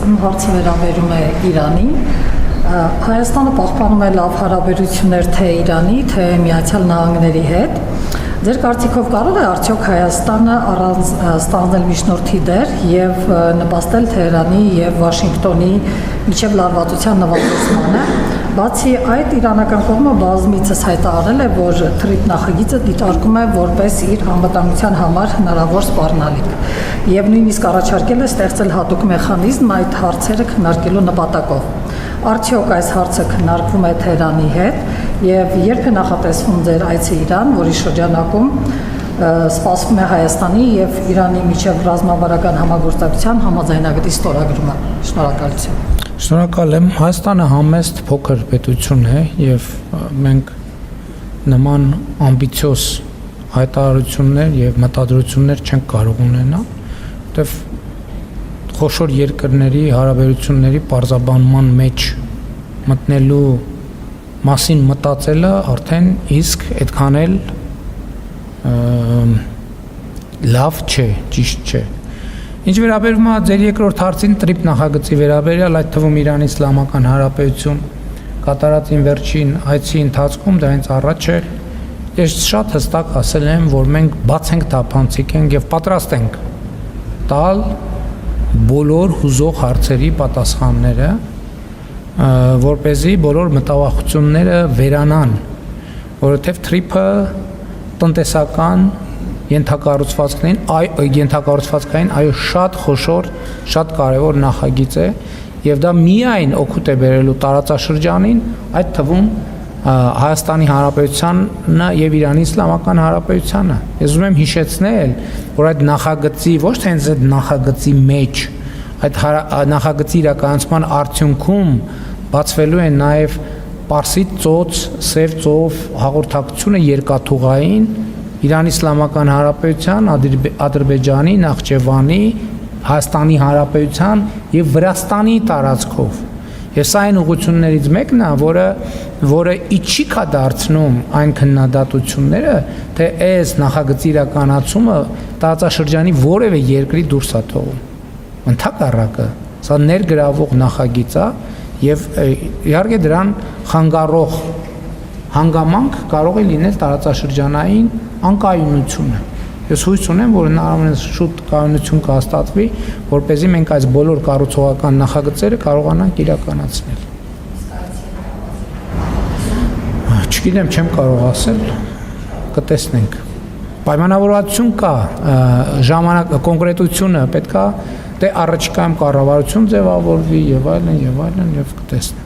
իմ հարցը վերաբերում է Իրանին։ Հայաստանը պահպանում է լավ հարաբերություններ թե Իրանի, թե Միացյալ Նահանգների հետ։ Ձեր կարծիքով կարող է արդյոք Հայաստանը առանց ստանձնել միջնորդի դեր եւ նպաստել Թեհրանի եւ Վաշինգտոնի միջև լարվածության նվազեցմանը։ Բացի այդ, իրանական կողմը բազմիցս հայտարարել է, որ թրիփ նախագիծը դիտարկում է որպես իր անվտանգության համար հնարավոր սպառնալիք եւ նույնիսկ առաջարկել է ստեղծել հատուկ մեխանիզմ այդ հարցերը քննարկելու նպատակով։ Արդյոք այս հարցը քննարկվում է Թեհրանի հետ եւ երբ է նախատեսվում ձեր այցը Իրան, որի շրջանակում սպասվում է Հայաստանի եւ Իրանի միջև ռազմավարական համագործակցության համաձայնագրի ստորագրումը։ Շնորհակալություն։ Շնորհակալ եմ։ Հայաստանը համեստ փոքր պետություն է եւ մենք նման ամբիցիոզ հայտարարություններ եւ մտադրություններ չենք կարող ունենալ, որտեւ խոշոր երկրների հարաբերությունների պարզաբանման մեջ մտնելու մասին մտածելը արդեն իսկ այդքան էլ լավ չէ, ճիշտ չէ։ Ինչ վերաբերում է ձեր երկրորդ հարցին տրիփ նախագծի վերաբերյալ, այդ թվում Իրանի Իսլամական Հանրապետություն կատարած վերջին այցի ընթացքում դա հենց առաջ է, ես շատ հստակ ասել եմ, որ մենք բաց ենք թափանցիկ ենք եւ պատրաստ ենք տալ բոլոր հուզող հարցերի պատասխանները, որպեսզի բոլոր մտավախությունները վերանան, որովհետև թրիփը տնտեսական ենթակառուցվածքային այո շատ խոշոր, շատ կարևոր նախագիծ է եւ դա միայն օգուտ է բերելու տարածաշրջանին, այդ թվում Հայաստանի Հանրապետությանը եւ Իրանի Իսլամական Հանրապետությանը։ Ես ուզում եմ հիշեցնել, որ այդ նախագծի ոչ թե հենց այդ նախագծի մեջ, այդ նախագծի իրականացման արդյունքում բացվելու է նաեւ Պարսից ծոց, Սև ծով հաղորդակցությունը երկաթուղային Իրանի Իսլամական Հանրապետության, Ադրբեջանի, Նախճեվանի, Հայաստանի Հանրապետության եւ Վրաստանի տարածքով։ Եվ սա այն ուղղություններից մեկն է, որը իջիկ է դարձնում այն քննադատությունները, թե այս նախագծի իրականացումը տարածաշրջանի որևէ երկրի դուրս է թողում։ Ընդհակառակը, սա ներգրավող նախագիծ է եւ իհարկե դրան խանգարող հանգամանք կարող է լինել տարածաշրջանային անկայունությունը։ Ես հույս ունեմ, որ հնարավորինս շուտ կայունություն կհաստատվի, որպեսզի մենք այս բոլոր կառուցողական նախագծերը կարողանանք իրականացնել։ Չգիտեմ, չեմ կարող ասել, կտեսնենք։ Պայմանավորվածություն կա, ժամանակ կոնկրետությունը պետք է թե առաջիկայում կառավարություն ձևավորվի եւ այլն եւ կտեսնենք։